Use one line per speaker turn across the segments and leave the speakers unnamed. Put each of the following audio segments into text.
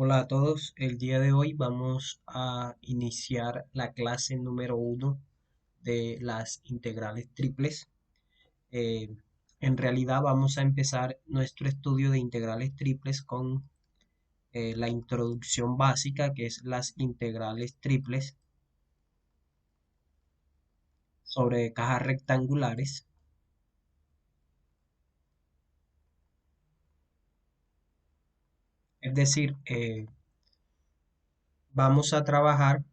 Hola a todos, el día de hoy vamos a iniciar la clase número uno de las integrales triples. Eh, en realidad vamos a empezar nuestro estudio de integrales triples con la introducción básica, que es las integrales triples sobre cajas rectangulares. Es decir, vamos a trabajar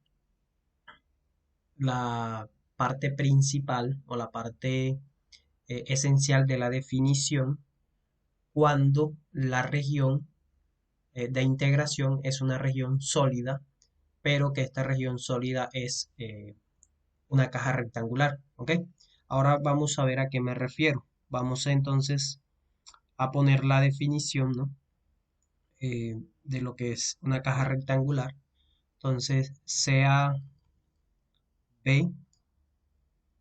la parte principal o la parte esencial de la definición cuando la región de integración es una región sólida, pero que esta región sólida es una caja rectangular, ¿ok? Ahora vamos a ver a qué me refiero. Vamos entonces a poner la definición, ¿no? De lo que es una caja rectangular. Entonces, sea B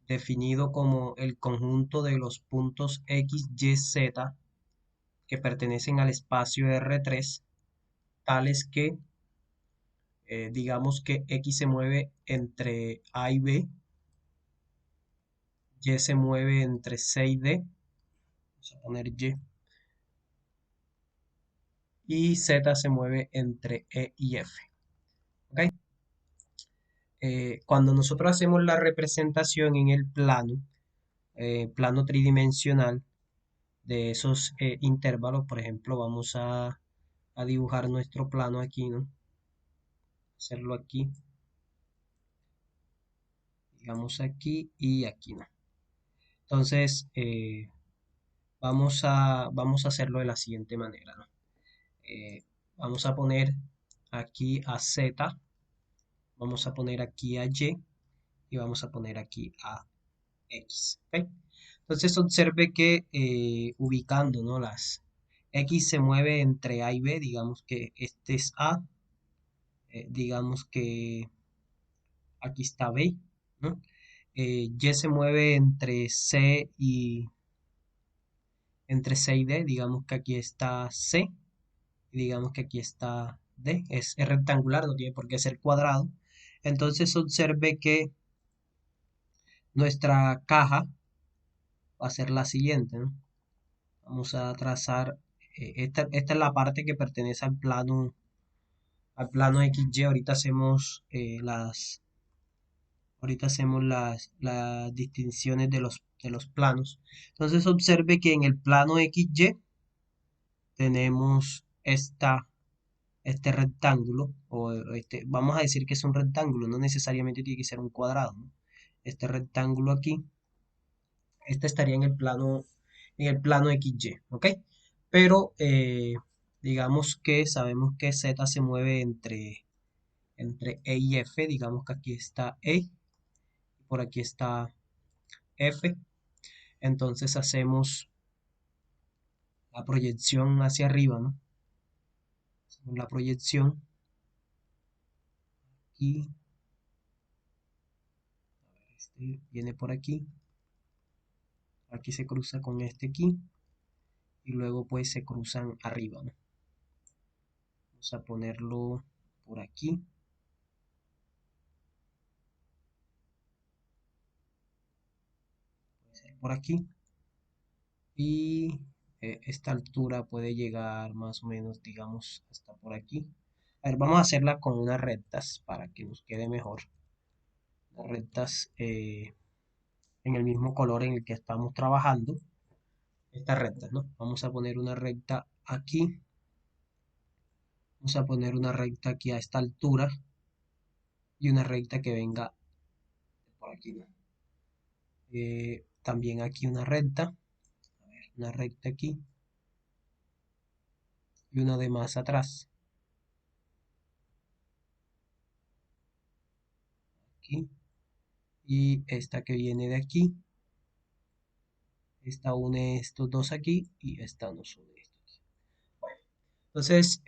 definido como el conjunto de los puntos X, Y, Z que pertenecen al espacio R3, tales que digamos que X se mueve entre A y B, Y se mueve entre C y D, vamos a poner y Z se mueve entre E y F. ¿Ok? Cuando nosotros hacemos la representación en el plano tridimensional de esos intervalos, por ejemplo, vamos a dibujar nuestro plano aquí, ¿no? Hacerlo aquí, digamos aquí y aquí, ¿no? Entonces, vamos a hacerlo de la siguiente manera, ¿no? Vamos a poner aquí a Z, vamos a poner aquí a Y y vamos a poner aquí a X. ¿Ok? Entonces observe que ubicando, ¿no? Las X se mueve entre A y B, digamos que este es A, digamos que aquí está B, ¿no? Y se mueve entre C y D, digamos que aquí está C, y digamos que aquí está D, es rectangular, no tiene por qué ser cuadrado. Entonces observe que nuestra caja va a ser la siguiente, ¿no? Vamos a trazar, esta es la parte que pertenece al plano XY. Ahorita hacemos las distinciones de los planos. Entonces observe que en el plano XY tenemos este rectángulo, vamos a decir que es un rectángulo, no necesariamente tiene que ser un cuadrado, ¿no? Este rectángulo aquí, este estaría en el plano XY, ¿ok? Pero digamos que sabemos que Z se mueve entre E y F, digamos que aquí está E, por aquí está F, entonces hacemos la proyección hacia arriba, ¿no? Hacemos la proyección y este viene por aquí se cruza con este aquí y luego pues se cruzan arriba, ¿no? Vamos a ponerlo por aquí, puede ser por aquí, y esta altura puede llegar más o menos, digamos, hasta por aquí. A ver, vamos a hacerla con unas rectas para que nos quede mejor. Las rectas en el mismo color en el que estamos trabajando. Estas rectas, ¿no? Vamos a poner una recta aquí. Vamos a poner una recta aquí a esta altura y una recta que venga por aquí, ¿no? También aquí una recta, a ver, una recta aquí y una de más atrás, aquí, y esta que viene de aquí, esta une estos dos aquí y esta nos une esto aquí. Bueno, entonces,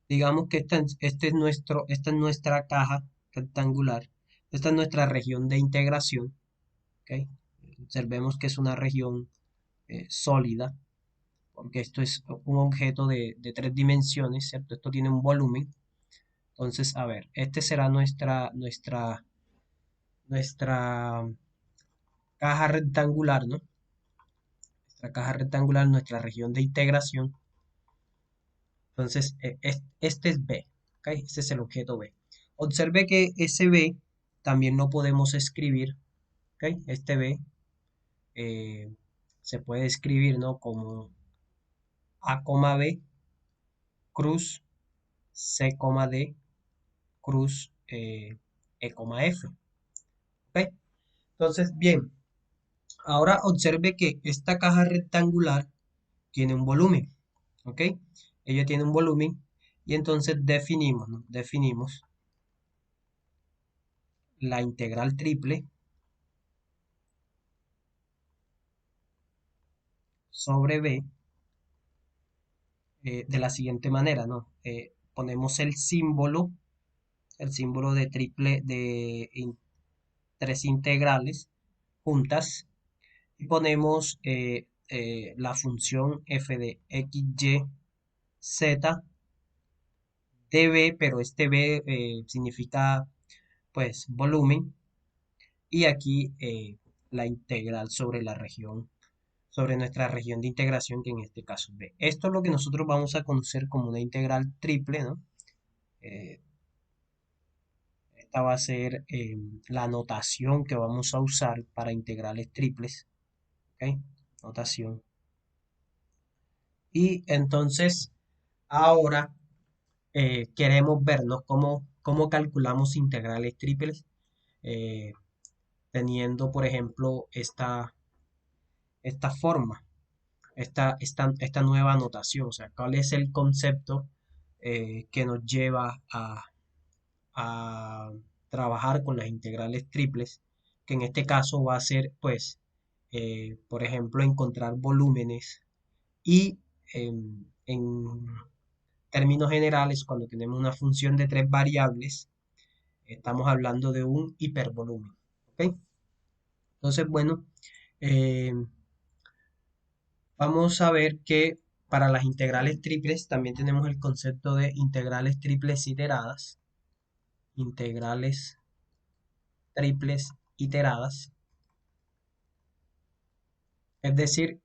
digamos que esta es nuestra caja rectangular, esta es nuestra región de integración, ¿ok? Observemos que es una región sólida, porque esto es un objeto de tres dimensiones, ¿cierto? Esto tiene un volumen. Entonces, a ver, este será nuestra caja rectangular, ¿no? Nuestra caja rectangular, nuestra región de integración. Entonces, este es B, ¿ok? Este es el objeto B. Observe que ese B también lo podemos escribir, ¿ok? Este B se puede escribir, ¿no? Como A, B, cruz, C, D, cruz, F, ¿ok? Entonces, bien, ahora observe que esta caja rectangular tiene un volumen, ¿ok? Ella tiene un volumen y entonces definimos, ¿no? Definimos la integral triple sobre B de la siguiente manera, ¿no? Ponemos el símbolo de triple de tres integrales juntas y ponemos la función f de x, y, z de b, pero este b significa pues volumen y aquí la integral sobre la región, sobre nuestra región de integración que en este caso es b. Esto es lo que nosotros vamos a conocer como una integral triple, ¿no? Eh, Esta va a ser la notación que vamos a usar para integrales triples, ¿ok? Notación. Y entonces, ahora queremos vernos cómo calculamos integrales triples, eh, teniendo, por ejemplo, esta forma, esta nueva notación. O sea, cuál es el concepto que nos lleva a trabajar con las integrales triples, que en este caso va a ser, pues, por ejemplo, encontrar volúmenes y en términos generales, cuando tenemos una función de tres variables, estamos hablando de un hipervolumen. ¿Ok? Entonces, bueno, eh, vamos a ver que para las integrales triples también tenemos el concepto de integrales triples iteradas. Integrales triples iteradas. Es decir,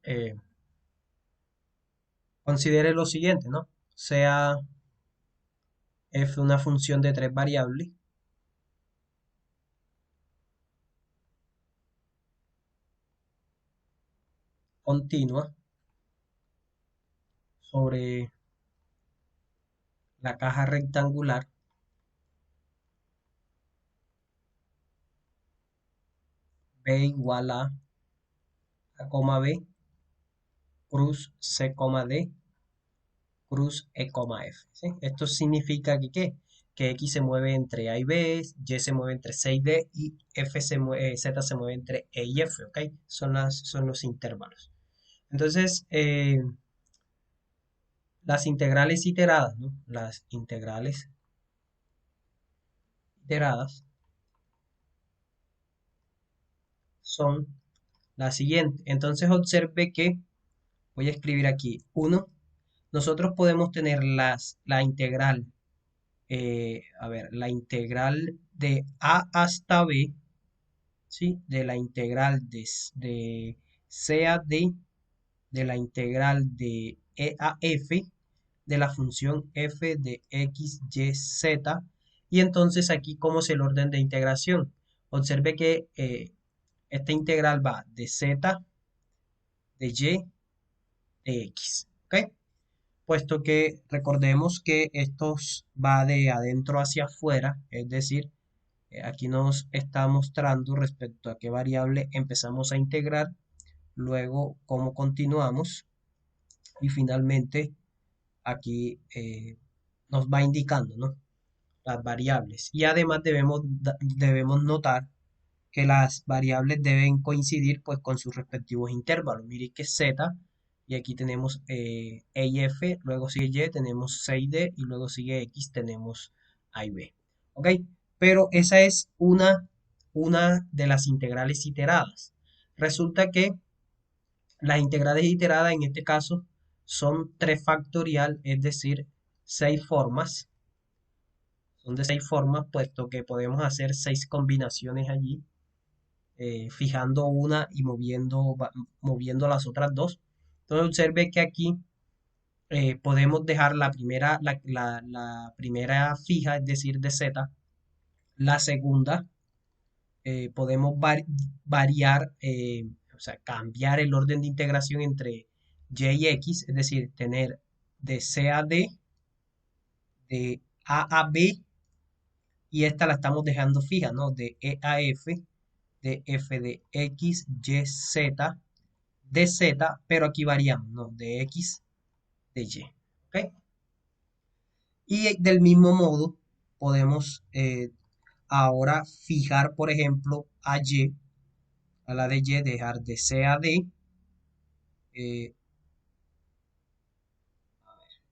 considere lo siguiente, ¿no? Sea f una función de tres variables continua sobre la caja rectangular b igual a, b, cruz c, d, cruz e, f. ¿Sí? Esto significa que ¿qué? Que x se mueve entre a y b, y se mueve entre c y d y z se mueve entre e y f, ¿ok? Son los intervalos. Entonces, las integrales iteradas, ¿no? Las integrales iteradas son las siguientes. Entonces observe que voy a escribir aquí 1. Nosotros podemos tener la integral, a ver, la integral de a hasta b, ¿sí? De la integral de c a d, de la integral de e a f, de la función f de x, y, z. Y entonces aquí, ¿cómo es el orden de integración? Observe que esta integral va de z, de y, de x. ¿Ok? Puesto que recordemos que esto va de adentro hacia afuera, es decir, aquí nos está mostrando respecto a qué variable empezamos a integrar, luego cómo continuamos y finalmente aquí nos va indicando, ¿no? Las variables. Y además debemos notar que las variables deben coincidir pues con sus respectivos intervalos. Mire que z, y aquí tenemos e y f, luego sigue y, tenemos c y d, y luego sigue x, tenemos a y b. ¿Ok? Pero esa es una de las integrales iteradas. Resulta que las integrales iteradas en este caso son 3 factorial, es decir, 6 formas. Son de 6 formas, puesto que podemos hacer 6 combinaciones allí, fijando una y moviendo las otras dos. Entonces observe que aquí podemos dejar la primera fija, es decir, de z. La segunda, podemos variar, o sea, cambiar el orden de integración entre y y x, es decir, tener de c a d, de a b, y esta la estamos dejando fija, ¿no? De e a f, de f de x, y, z, de z, pero aquí variamos, ¿no? De x, de y, ¿ok? Y del mismo modo, podemos ahora fijar, por ejemplo, a y, a la de y, dejar de c a d, eh,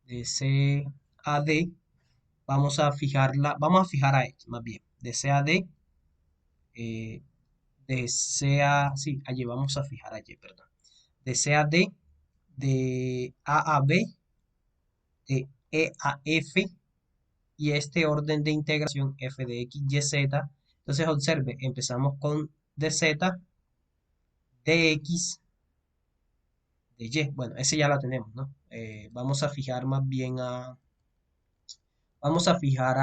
de c a d, vamos a fijar a x, más bien, de c a d, eh, de c a, sí, allí vamos a fijar a y, perdón, de c a d, de a b, de e a f, y este orden de integración f de x, y, z. Entonces observe, empezamos con dz, dx, de y. Bueno, ese ya la tenemos, ¿no? Vamos a fijar más bien vamos a fijar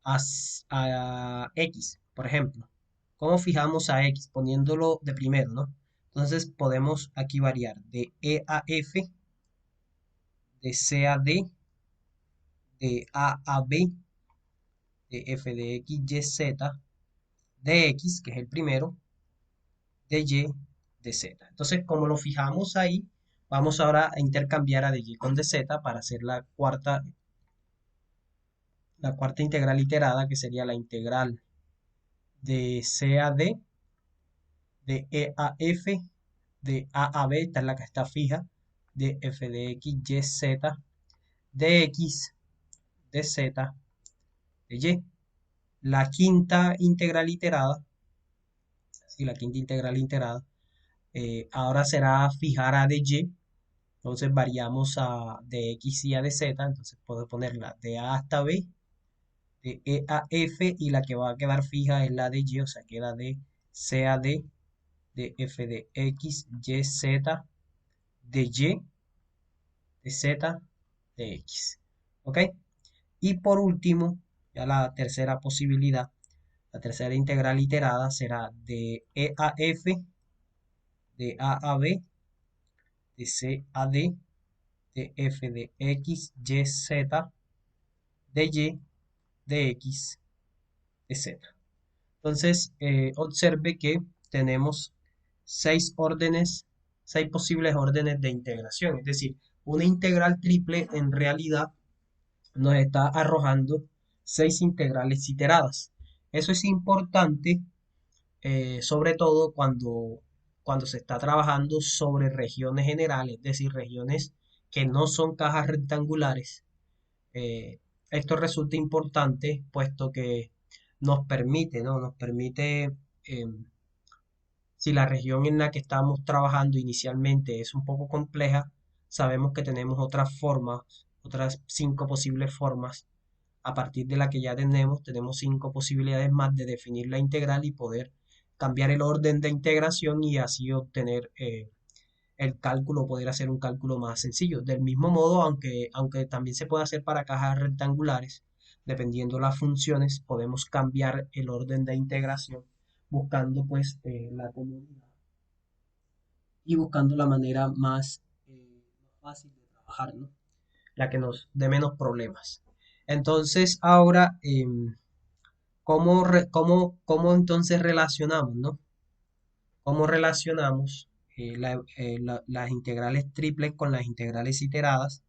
a x, por ejemplo. ¿Cómo fijamos a x? Poniéndolo de primero, ¿no? Entonces podemos aquí variar de e a f, de c a d, de a b, de f de x, y, z, de x, que es el primero, de y, de z. Entonces, como lo fijamos ahí, vamos ahora a intercambiar a de y con de z para hacer la cuarta integral iterada, que sería la integral de c a d, de e a f, de a b, esta es la que está fija, de f de x, y, z, de x, de z, de y. La quinta integral iterada, sí, la quinta integral iterada, ahora será fijar a de y. Entonces variamos a de x y a de z, entonces puedo ponerla de a hasta b, de e a f, y la que va a quedar fija es la de y, o sea, queda de c a d, de f de x, y, z, de y, de z, de x. ¿Ok? Y por último, ya la tercera posibilidad, la tercera integral iterada será de e a f, de a b, de c a d, de f de x, y, z, de y, de x, de z. Entonces, observe que tenemos 6 órdenes, 6 posibles órdenes de integración. Es decir, una integral triple en realidad nos está arrojando 6 integrales iteradas. Eso es importante, sobre todo cuando se está trabajando sobre regiones generales, es decir, regiones que no son cajas rectangulares. Esto resulta importante puesto que nos permite, ¿no? Nos permite, si la región en la que estamos trabajando inicialmente es un poco compleja, sabemos que tenemos otras formas, otras 5 posibles formas. A partir de la que ya tenemos 5 posibilidades más de definir la integral y poder cambiar el orden de integración y así obtener el cálculo, poder hacer un cálculo más sencillo. Del mismo modo, aunque también se puede hacer para cajas rectangulares, dependiendo las funciones, podemos cambiar el orden de integración buscando pues la comodidad y buscando la manera más fácil de trabajar, ¿no? La que nos dé menos problemas. Entonces, ahora, ¿cómo entonces relacionamos, ¿no? ¿Cómo relacionamos las integrales triples con las integrales iteradas,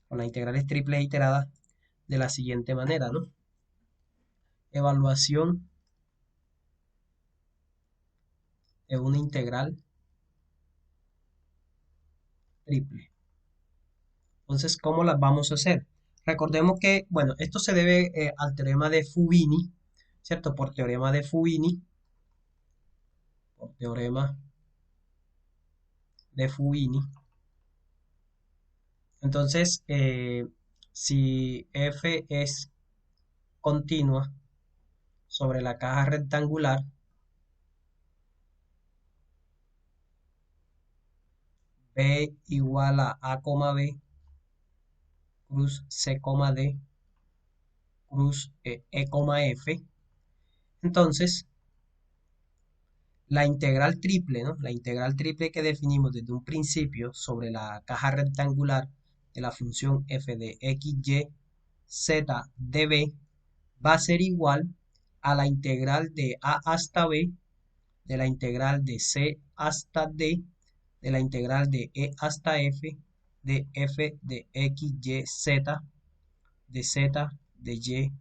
con las integrales triples iteradas de la siguiente manera, ¿no? Evaluación de una integral triple. Entonces, ¿cómo las vamos a hacer? Recordemos que, bueno, esto se debe al teorema de Fubini, ¿cierto? Por teorema de Fubini, por teorema de Fubini, Entonces, si f es continua sobre la caja rectangular, b igual a, b, cruz c, d, cruz f. Entonces, la integral triple, ¿no? La integral triple que definimos desde un principio sobre la caja rectangular de la función f de x, y, z de b va a ser igual a la integral de a hasta b, de la integral de c hasta d, de la integral de e hasta f de x, y, z, de z, de y,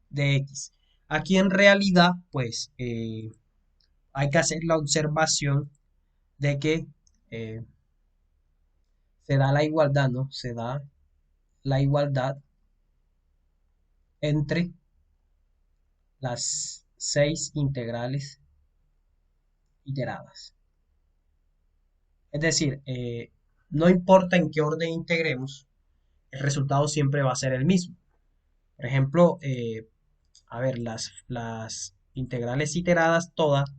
de x. Aquí en realidad, pues, hay que hacer la observación de que eh, se da la igualdad, ¿no? Se da la igualdad entre las 6 integrales iteradas. Es decir, no importa en qué orden integremos, el resultado siempre va a ser el mismo. Por ejemplo, a ver, las integrales iteradas todas,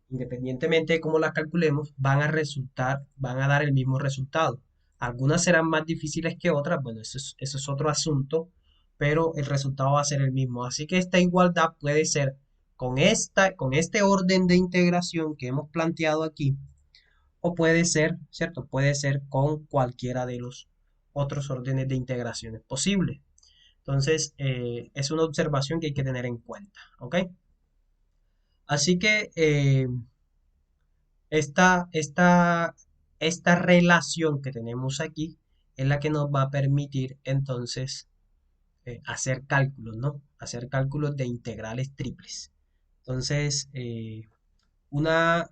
independientemente de cómo las calculemos, van a dar el mismo resultado. Algunas serán más difíciles que otras, bueno, eso es otro asunto, pero el resultado va a ser el mismo. Así que esta igualdad puede ser con este orden de integración que hemos planteado aquí, o puede ser, ¿cierto? Puede ser con cualquiera de los otros órdenes de integraciones posibles. Entonces, es una observación que hay que tener en cuenta, ¿ok? Así que esta, esta, esta relación que tenemos aquí es la que nos va a permitir entonces hacer cálculos, ¿no? Hacer cálculos de integrales triples. Entonces, una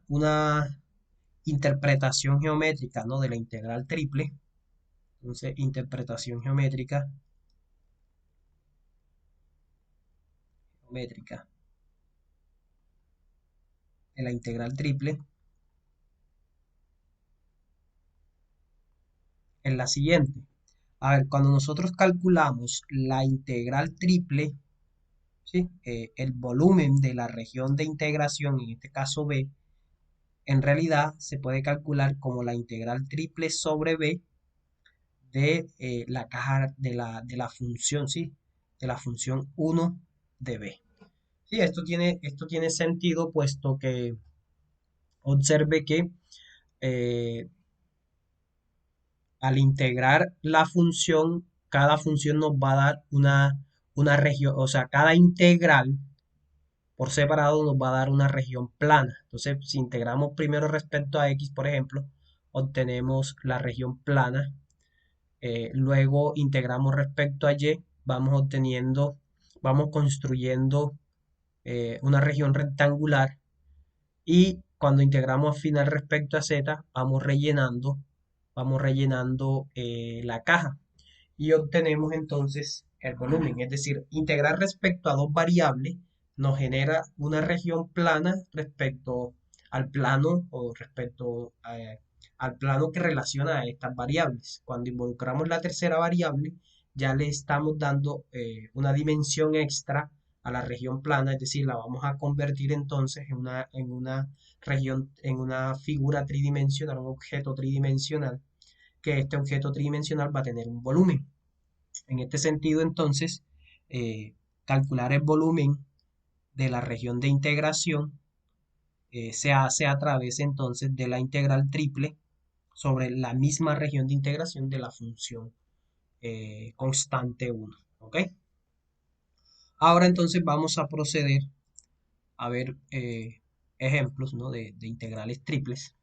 interpretación geométrica, ¿no? De la integral triple. Entonces, interpretación geométrica de la integral triple es la siguiente. A ver, cuando nosotros calculamos la integral triple, ¿sí? El volumen de la región de integración, en este caso B, en realidad se puede calcular como la integral triple sobre B de la caja de la función, ¿sí? De la función 1 de B. Sí, esto tiene sentido puesto que observe que eh, al integrar la función, cada función nos va a dar una región, o sea, cada integral por separado nos va a dar una región plana. Entonces, si integramos primero respecto a x, por ejemplo, obtenemos la región plana. Luego integramos respecto a y, vamos construyendo una región rectangular. Y cuando integramos al final respecto a z, vamos rellenando la caja y obtenemos entonces el volumen. Es decir, integrar respecto a dos variables nos genera una región plana respecto al plano o respecto al plano que relaciona a estas variables. Cuando involucramos la tercera variable, ya le estamos dando una dimensión extra a la región plana, es decir, la vamos a convertir entonces en una región, en una figura tridimensional, un objeto tridimensional, que este objeto tridimensional va a tener un volumen. En este sentido, entonces, calcular el volumen de la región de integración se hace a través entonces de la integral triple sobre la misma región de integración de la función constante 1. ¿Ok? Ahora entonces vamos a proceder a ver ejemplos, ¿no? de integrales triples.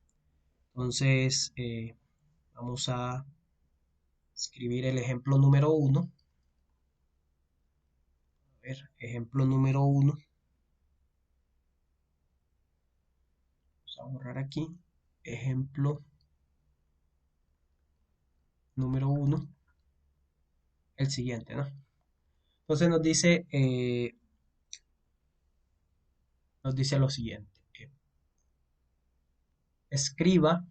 Entonces, vamos a escribir el ejemplo número 1. A ver, ejemplo número 1. Vamos a borrar aquí. Ejemplo número 1. El siguiente, ¿no? Entonces nos dice lo siguiente. Escriba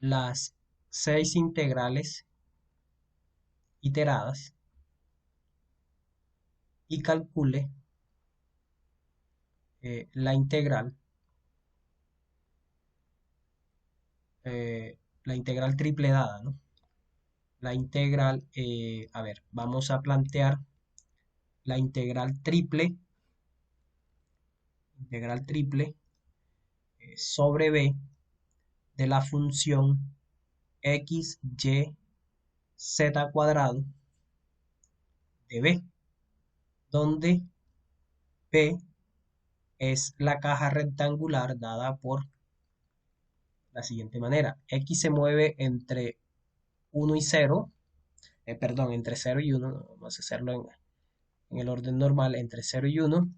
las 6 integrales iteradas y calcule la integral, triple dada, ¿no? La integral, a ver, vamos a plantear la integral triple sobre b de la función x, y, z cuadrado de b, donde b es la caja rectangular dada por la siguiente manera. X se mueve entre 1 y 0, perdón, entre 0 y 1, vamos a hacerlo en el orden normal, entre 0 y 1.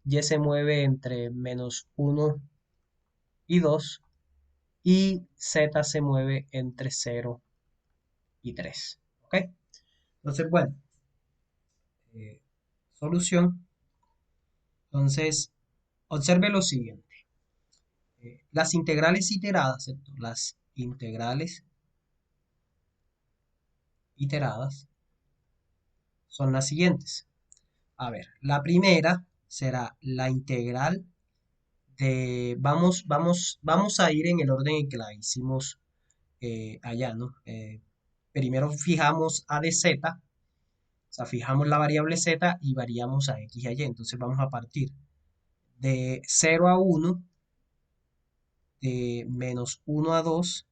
Y se mueve entre menos 1 y 2. Y z se mueve entre 0 y 3. ¿Ok? Entonces, bueno, solución. Entonces, observe lo siguiente. Las integrales iteradas, ¿cierto? Las integrales iteradas son las siguientes. A ver, la primera será la integral de, vamos a ir en el orden en que la hicimos allá, ¿no? Primero fijamos a de z, o sea, fijamos la variable z y variamos a x y a y. Entonces vamos a partir de 0 a 1, de menos 1 a 2,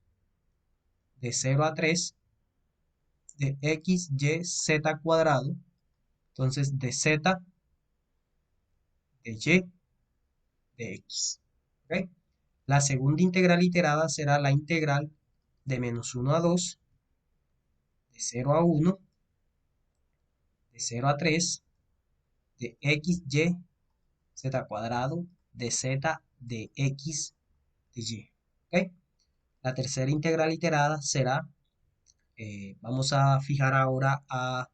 de 0 a 3, de x, y, z cuadrado. Entonces de z, de y, de x. ¿Ok? La segunda integral iterada será la integral de menos 1 a 2, de 0 a 1, de 0 a 3, de x, y, z cuadrado, de z, de x, de y. ¿Ok? La tercera integral iterada será, vamos a fijar ahora a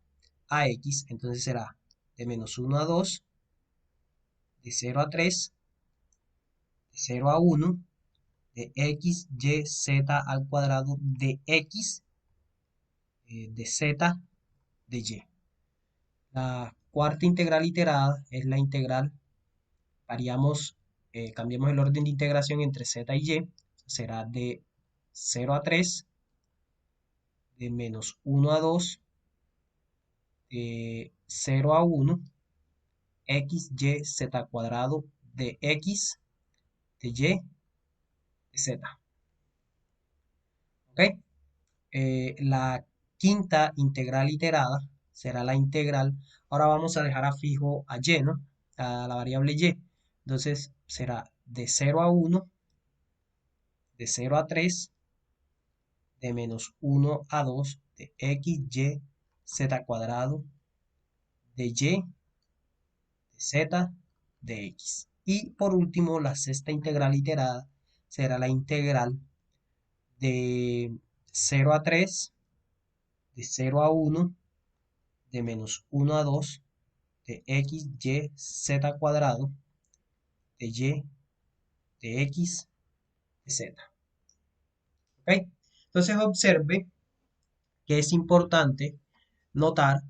x, entonces será de menos 1 a 2, de 0 a 3, de 0 a 1, de x, y, z al cuadrado, de x, de z, de y. La cuarta integral iterada es la integral, cambiamos el orden de integración entre z y y, será de 0 a 3, de menos 1 a 2, de 0 a 1, x, y, z cuadrado, de x, de y, de z. ¿Ok? La quinta integral iterada será la integral. Ahora vamos a dejar a fijo a y, ¿no? A la variable y. Entonces será de 0 a 1, de 0 a 3, de menos 1 a 2, de x, y, z cuadrado, de y, de z, de x. Y por último, la sexta integral iterada será la integral de 0 a 3, de 0 a 1, de menos 1 a 2, de x, y, z cuadrado, de y, de x, de z. ¿Ok? Entonces observe que es importante notar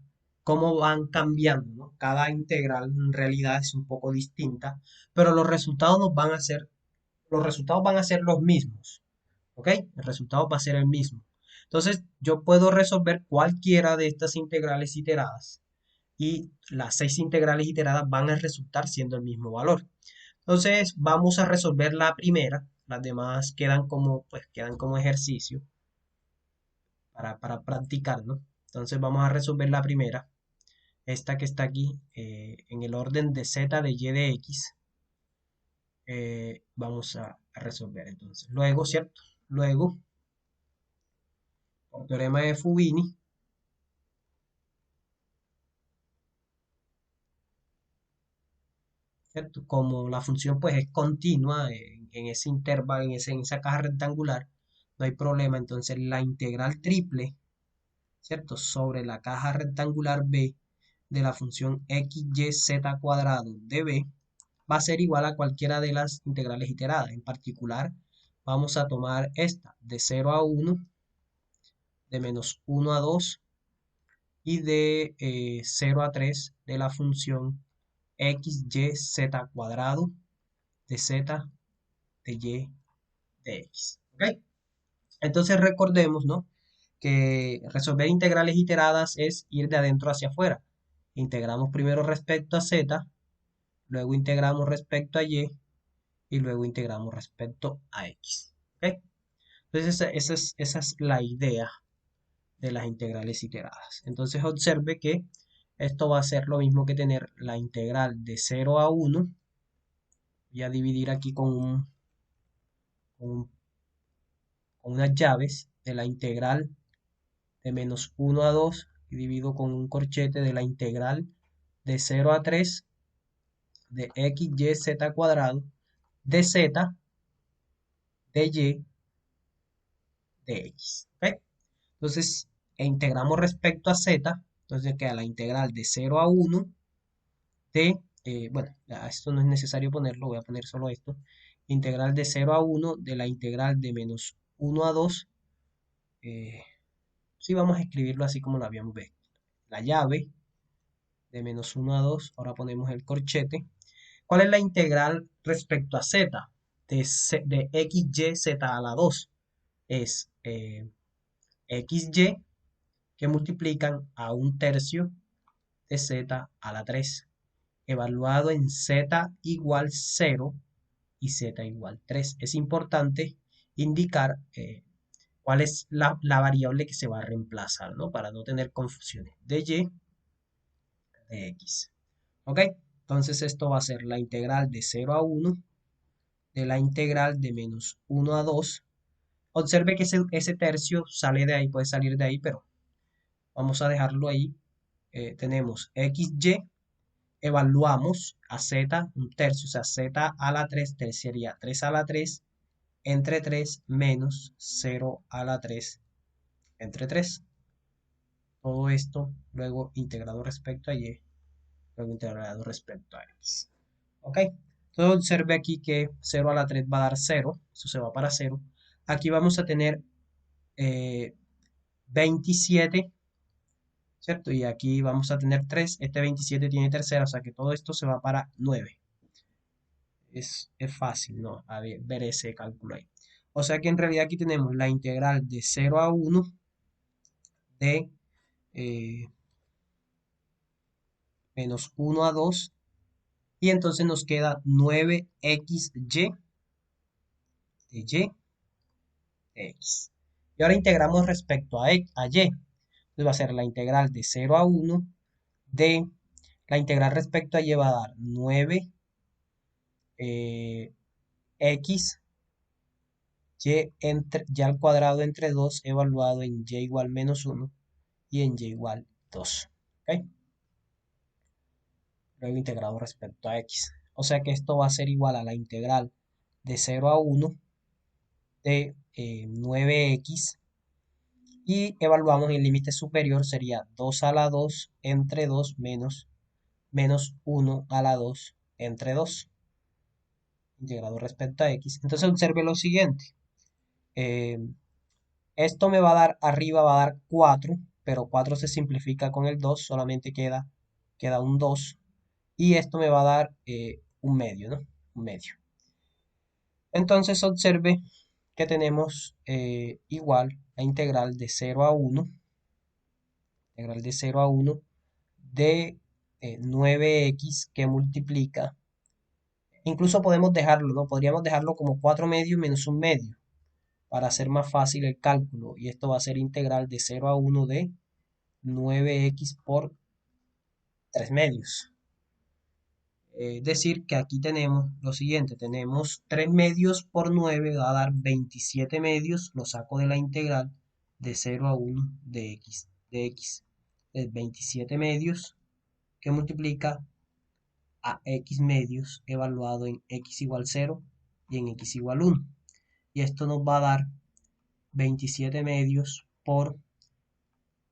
cómo van cambiando, ¿no? Cada integral en realidad es un poco distinta, pero los resultados van a ser los mismos, ¿ok? El resultado va a ser el mismo. Entonces, yo puedo resolver cualquiera de estas integrales iteradas y las 6 integrales iteradas van a resultar siendo el mismo valor. Entonces, vamos a resolver la primera, las demás quedan como ejercicio para practicar, ¿no? Entonces, vamos a resolver la primera, esta que está aquí, en el orden de z, de y, de x. Vamos a resolver entonces. Luego, ¿cierto? Luego, por teorema de Fubini, ¿cierto? Como la función pues es continua en ese intervalo, en esa caja rectangular, no hay problema. Entonces la integral triple, ¿cierto? Sobre la caja rectangular B de la función x, y, z cuadrado de B va a ser igual a cualquiera de las integrales iteradas. En particular, vamos a tomar esta de 0 a 1, de menos 1 a 2 y de 0 a 3 de la función x, y, z cuadrado de z, de y, de x. ¿Ok? Entonces recordemos, ¿no? Que resolver integrales iteradas es ir de adentro hacia afuera. Integramos primero respecto a z, luego integramos respecto a y luego integramos respecto a x. ¿Ok? Entonces esa es la idea de las integrales iteradas. Entonces observe que esto va a ser lo mismo que tener la integral de 0 a 1. Voy a dividir aquí con unas llaves de la integral de menos 1 a 2 y divido con un corchete de la integral de 0 a 3 de x, y, z cuadrado de z, de y, de x. ¿Ok? Entonces, integramos respecto a z, entonces queda la integral de 0 a 1 de, bueno, ya esto no es necesario ponerlo, voy a poner solo esto, integral de 0 a 1 de la integral de menos 1 a 2, sí vamos a escribirlo así como lo habíamos visto, la llave de menos 1 a 2, ahora ponemos el corchete. ¿Cuál es la integral respecto a z? De x, y, z a la 2 es x, y que multiplican a un tercio de z a la 3, evaluado en z igual 0 y z igual 3. Es importante indicar cuál es la variable que se va a reemplazar, ¿no? Para no tener confusiones. De y, de x. ¿Ok? Entonces esto va a ser la integral de 0 a 1 de la integral de menos 1 a 2. Observe que ese tercio sale de ahí, puede salir de ahí, pero vamos a dejarlo ahí. Tenemos xy, evaluamos a z, un tercio, o sea, z a la 3, sería 3 a la 3 entre 3 menos 0 a la 3 entre 3. Todo esto luego integrado respecto a y, luego integrado respecto a x. ¿Ok? Entonces observe aquí que 0 a la 3 va a dar 0, eso se va para 0. Aquí vamos a tener 27, ¿cierto? Y aquí vamos a tener 3, este 27 tiene tercera, o sea que todo esto se va para 9. Es fácil, ¿no? A ver ese cálculo ahí. O sea que en realidad aquí tenemos la integral de 0 a 1 de eh, menos 1 a 2 y entonces nos queda 9xy de y de x. Y ahora integramos respecto a y. Entonces va a ser la integral de 0 a 1 de la integral respecto a y va a dar 9 x y al cuadrado entre 2 evaluado en y igual menos 1 y en y igual 2. ¿Ok? Luego integrado respecto a x. O sea que esto va a ser igual a la integral de 0 a 1 de 9x y evaluamos el límite superior sería 2 a la 2 entre 2 menos 1 a la 2 entre 2 integrado respecto a x. Entonces observe lo siguiente. Eh, Esto me va a dar, arriba va a dar 4, pero 4 se simplifica con el 2, solamente queda un 2. Y esto me va a dar un medio, ¿no? Un medio. Entonces observe que tenemos igual la integral de 0 a 1, integral de 0 a 1 de 9x que multiplica. Incluso podemos dejarlo, ¿no? Podríamos dejarlo como 4 medios menos un medio para hacer más fácil el cálculo. Y esto va a ser integral de 0 a 1 de 9x por 3 medios. Es decir, que aquí tenemos lo siguiente, tenemos 3 medios por 9, va a dar 27 medios, lo saco de la integral de 0 a 1 de x, es 27 medios que multiplica a x medios evaluado en x igual 0 y en x igual 1. Y esto nos va a dar 27 medios por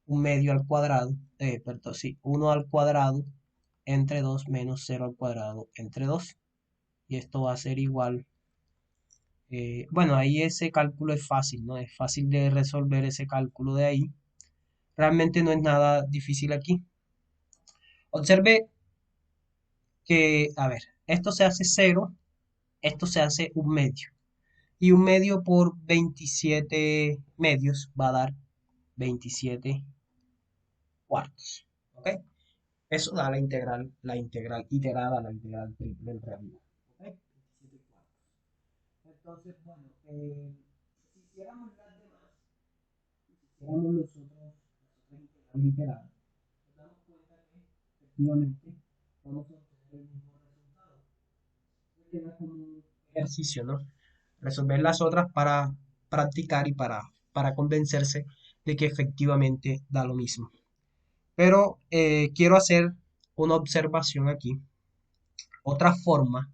un medio al cuadrado, perdón, sí, 1 al cuadrado entre 2 menos 0 al cuadrado entre 2. Y esto va a ser igual Bueno, ahí ese cálculo es fácil, ¿no? Es fácil de resolver ese cálculo de ahí. Realmente no es nada difícil aquí. Observe que, a ver, esto se hace cero, esto se hace un medio. Y un medio por 27 medios va a dar 27 cuartos. ¿Ok? Eso da la integral iterada, la integral triple en realidad. ¿Ok? 27 cuartos. Entonces, bueno, si hiciéramos las demás, si hiciéramos las otras integrales iteradas, nos damos cuenta que efectivamente vamos a obtener el mismo resultado. Queda como un ejercicio, ¿no? Resolver las otras para practicar y para convencerse de que efectivamente da lo mismo. Pero quiero hacer una observación aquí, otra forma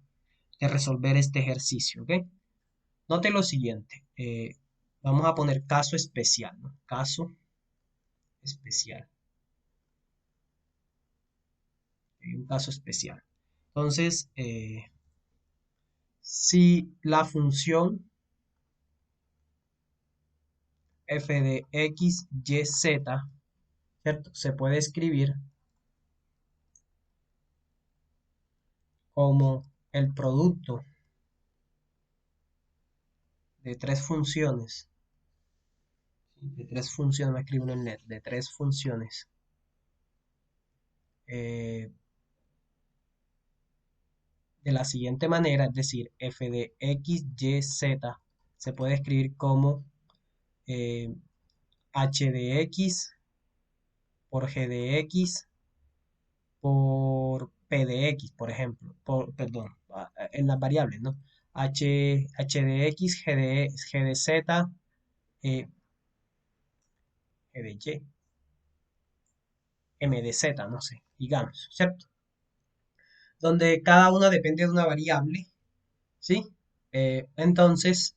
de resolver este ejercicio, ¿ok? Note lo siguiente, vamos a poner caso especial, ¿no? Caso especial, un caso especial. Entonces, si la función f de x, y, z, ¿cierto? Se puede escribir como el producto de tres funciones, ¿sí? De tres funciones, me escribo en el net, de tres funciones eh, de la siguiente manera, es decir, f de x, y, z se puede escribir como eh, h de x por g de x por p de x, por ejemplo, perdón, en las variables, ¿no? H de x, g de z, g de y, m de z, no sé, digamos, ¿cierto? Donde cada una depende de una variable, ¿sí? Entonces,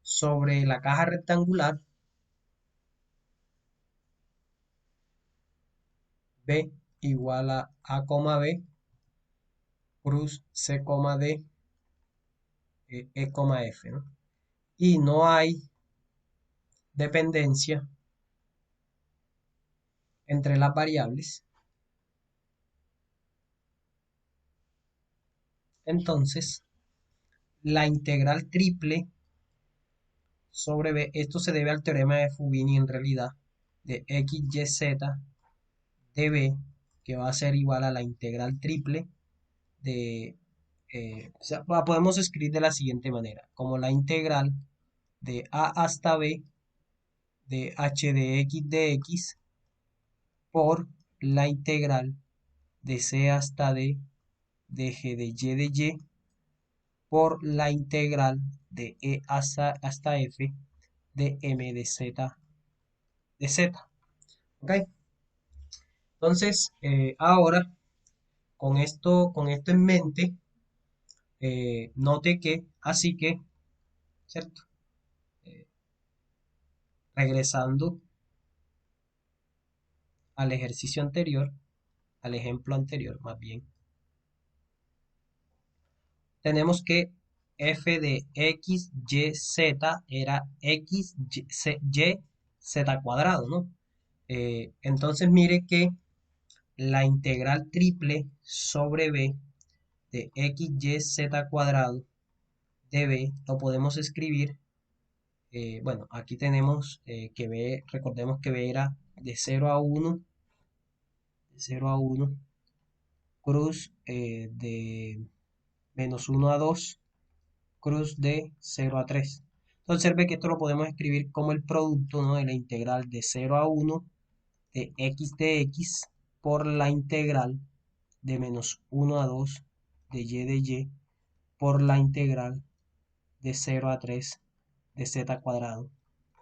sobre la caja rectangular, B igual a, B, cruz C, D, F, ¿no? Y no hay dependencia entre las variables. Entonces, la integral triple sobre B, esto se debe al teorema de Fubini en realidad, de x, y, z de B, que va a ser igual a la integral triple de, o sea, podemos escribir de la siguiente manera, como la integral de A hasta B de h de x por la integral de c hasta d de g de y por la integral de e hasta f de m de z. ¿Ok? Entonces, ahora, con esto en mente, note que, así que, ¿cierto? Eh, Regresando al ejercicio anterior, al ejemplo anterior, más bien, tenemos que f de x, y, z era x, y, z cuadrado, ¿no? Entonces mire que la integral triple sobre b de x, y, z cuadrado de b lo podemos escribir, bueno, aquí tenemos que b, recordemos que b era de 0 a 1, de 0 a 1, cruz de -1 a 2, cruz de 0 a 3. Entonces observe que esto lo podemos escribir como el producto, ¿no?, de la integral de 0 a 1 de x por la integral de -1 a 2 de y por la integral de 0 a 3 de z cuadrado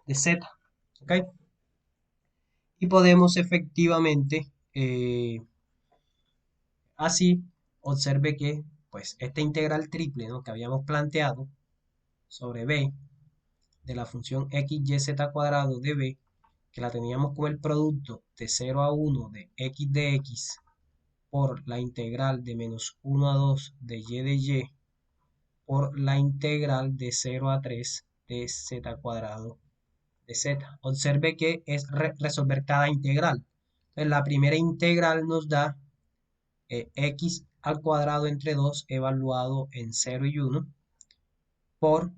de z. ¿Ok? Y podemos efectivamente, así, observe que pues esta integral triple, ¿no?, que habíamos planteado sobre b de la función x, y, z cuadrado de b, que la teníamos como el producto de 0 a 1 de x por la integral de -1 a 2 de y por la integral de 0 a 3 de z cuadrado de z. Observe que es resolver cada integral. Entonces, la primera integral nos da x al cuadrado entre 2 evaluado en 0 y 1 por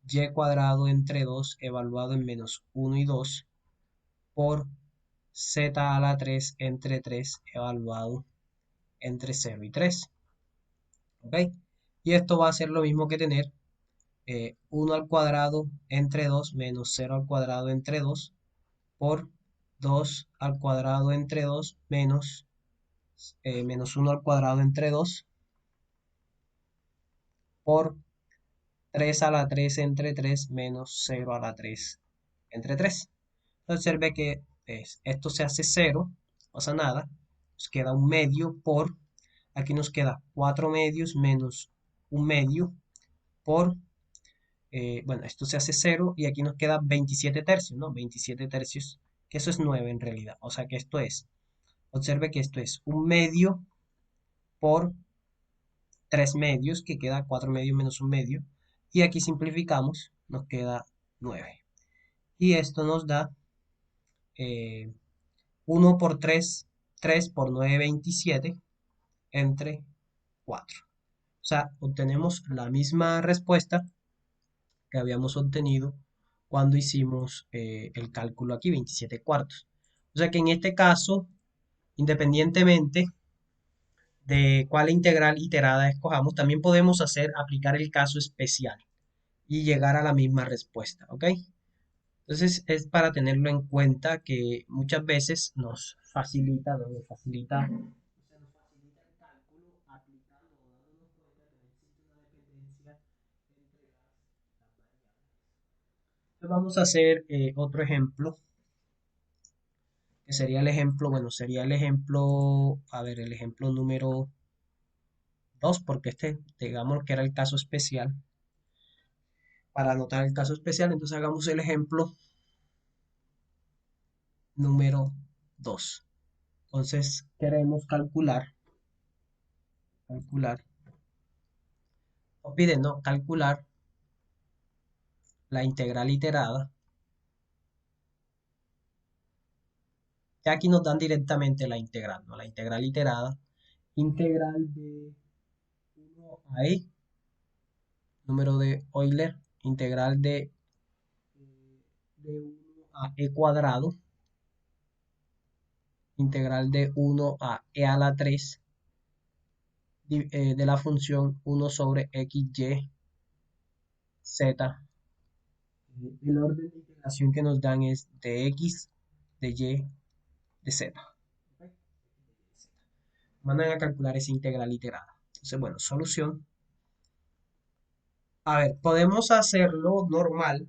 y cuadrado entre 2 evaluado en menos 1 y 2 por z a la 3 entre 3 evaluado entre 0 y 3. ¿Ok? Y esto va a ser lo mismo que tener 1 al cuadrado entre 2 menos 0 al cuadrado entre 2 por 2 al cuadrado entre 2 menos 1 al cuadrado entre 2 por 3 a la 3 entre 3 menos 0 a la 3 entre 3. Entonces observe que esto se hace 0, no pasa nada, nos queda un medio por, aquí nos queda 4 medios menos un medio por, bueno, esto se hace 0 y aquí nos queda 27 tercios, ¿no? 27 tercios, que eso es 9 en realidad, o sea que esto es, observe que esto es un medio por 3 medios, que queda 4 medios menos un medio, y aquí simplificamos, nos queda 9. Y esto nos da 1 por 3, 3 por 9, 27, entre 4. O sea, obtenemos la misma respuesta que habíamos obtenido cuando hicimos el cálculo aquí, 27 cuartos. O sea que en este caso, independientemente de cuál integral iterada escojamos, también podemos aplicar el caso especial y llegar a la misma respuesta, ¿ok? Entonces es para tenerlo en cuenta que muchas veces nos facilita el cálculo aplicando o dándonos cuenta que no existe una dependencia entre las variables. Entonces vamos a hacer otro ejemplo, que sería el ejemplo, bueno, sería el ejemplo, a ver, el ejemplo número 2 porque este, digamos que era el caso especial. Para anotar el caso especial, entonces hagamos el ejemplo número 2. Entonces queremos calcular, nos piden, ¿no? Calcular la integral iterada. Ya aquí nos dan directamente la integral, ¿no? La integral iterada, integral de 1 a e, número de Euler, integral de 1 a e cuadrado, integral de 1 a e a la 3, de la función 1 sobre x, y, z. El orden de integración que nos dan es de x, de y, de z. Mandan a calcular esa integral iterada. Entonces, bueno, solución. A ver, podemos hacerlo normal,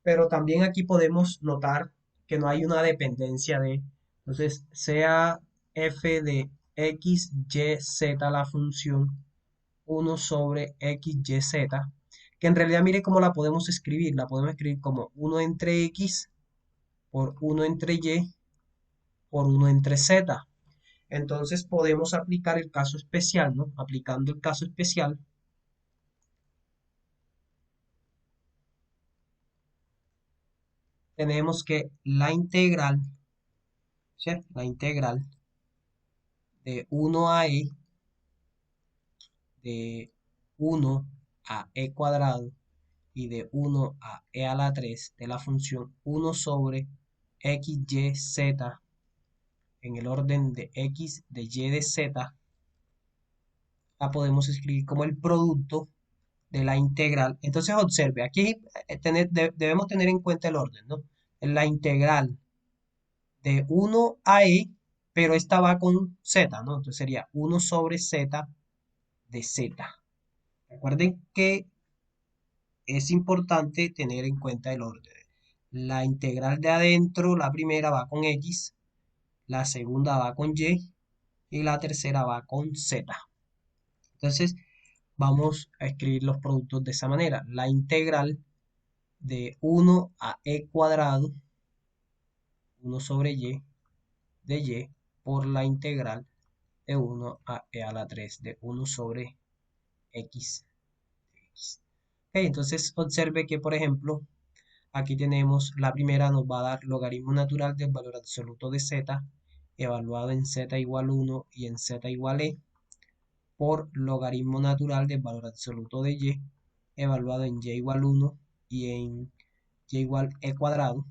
pero también aquí podemos notar que no hay una dependencia de, entonces, sea f de x, y, z la función 1 sobre x, y, z, que en realidad mire cómo la podemos escribir. La podemos escribir como 1 entre x por 1 entre y por 1 entre z. Entonces podemos aplicar el caso especial, ¿no? Aplicando el caso especial, tenemos que la integral, ¿cierto? La integral de 1 a e, de 1 a e cuadrado y de 1 a e a la 3 de la función 1 sobre x, y, z en el orden de x, de y, de z, la podemos escribir como el producto de la integral. Entonces observe, aquí debemos tener en cuenta el orden, ¿no? La integral de 1 a e, pero esta va con z, ¿no? Entonces sería 1 sobre z de z. Recuerden que es importante tener en cuenta el orden. La integral de adentro, la primera va con x, la segunda va con y la tercera va con z. Entonces vamos a escribir los productos de esa manera. La integral de 1 a e cuadrado, 1 sobre y, de y, por la integral de 1 a e a la 3 de 1 sobre x Entonces observe que, por ejemplo, aquí tenemos la primera, nos va a dar logaritmo natural del valor absoluto de z, evaluado en z igual 1 y en z igual e, por logaritmo natural del valor absoluto de y, evaluado en y igual 1 y en y igual e cuadrado,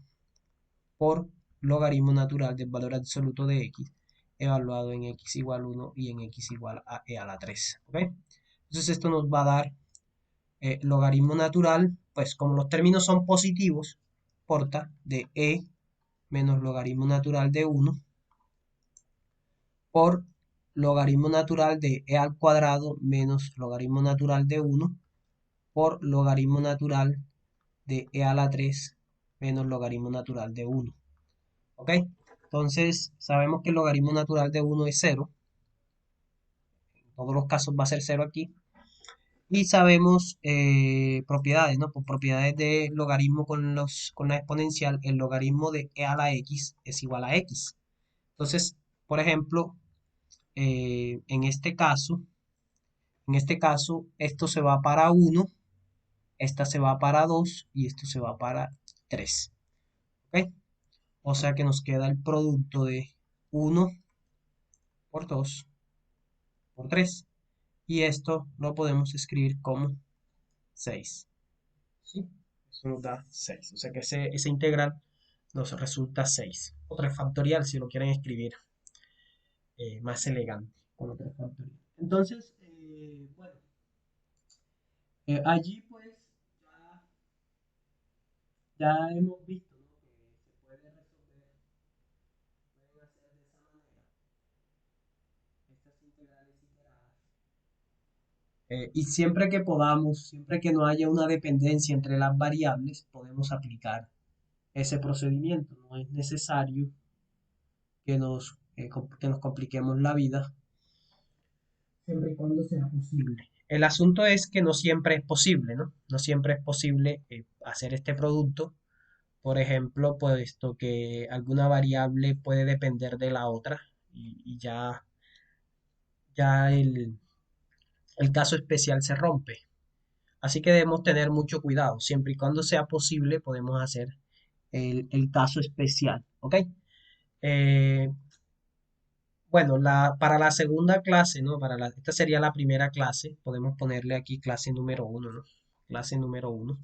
por logaritmo natural del valor absoluto de x, evaluado en x igual 1 y en x igual a e a la 3. ¿Ok? Entonces esto nos va a dar logaritmo natural, pues como los términos son positivos, porta de e menos logaritmo natural de 1 por logaritmo natural de e al cuadrado menos logaritmo natural de 1 por logaritmo natural de e a la 3 menos logaritmo natural de 1. ¿Ok? Entonces, sabemos que el logaritmo natural de 1 es 0. En todos los casos va a ser 0 aquí. Y sabemos propiedades, ¿no? Por propiedades de logaritmo con la exponencial, el logaritmo de e a la x es igual a x. Entonces, por ejemplo, en este caso, esto se va para 1, esta se va para 2 y esto se va para 3. ¿Ok? O sea que nos queda el producto de 1 por 2 por 3. Y esto lo podemos escribir como 6. ¿Sí? Eso nos da 6. O sea que ese integral nos resulta 6. O 3 factorial si lo quieren escribir más elegante. Como 3 factorial. Entonces, bueno, allí pues ya hemos visto, ¿no? Que se puede resolver, pueden hacer de esa manera estas integrales iteradas. Y siempre que podamos, siempre que no haya una dependencia entre las variables, podemos aplicar ese procedimiento. No es necesario que nos compliquemos la vida, siempre y cuando sea posible. El asunto es que no siempre es posible, ¿no? No siempre es posible hacer este producto. Por ejemplo, puesto que alguna variable puede depender de la otra y ya el caso especial se rompe. Así que debemos tener mucho cuidado. Siempre y cuando sea posible, podemos hacer el caso especial. ¿Ok? Eh, bueno, para la segunda clase, ¿no? Esta sería la primera clase. Podemos ponerle aquí clase número 1, ¿no? Clase número 1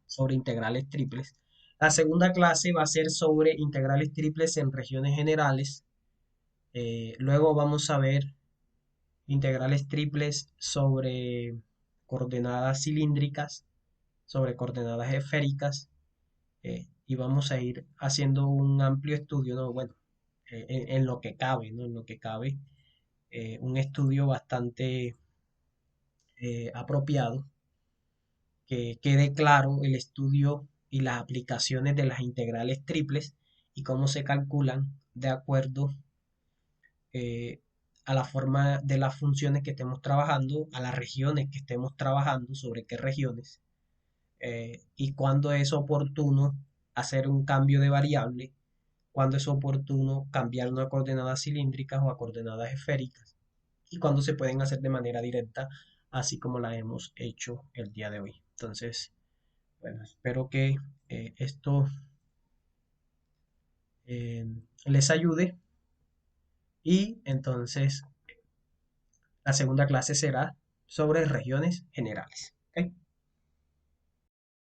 sobre integrales triples. La segunda clase va a ser sobre integrales triples en regiones generales. Luego vamos a ver integrales triples sobre coordenadas cilíndricas, sobre coordenadas esféricas, y vamos a ir haciendo un amplio estudio, ¿no? Bueno, en lo que cabe, ¿no? En lo que cabe, un estudio bastante apropiado, que quede claro el estudio y las aplicaciones de las integrales triples y cómo se calculan de acuerdo eh, a la forma de las funciones que estemos trabajando, a las regiones que estemos trabajando, sobre qué regiones, y cuándo es oportuno hacer un cambio de variable, cuándo es oportuno cambiar una coordenada cilíndrica o a coordenadas esféricas, y cuándo se pueden hacer de manera directa, así como la hemos hecho el día de hoy. Entonces, bueno, espero que esto eh, les ayude y entonces la segunda clase será sobre regiones generales.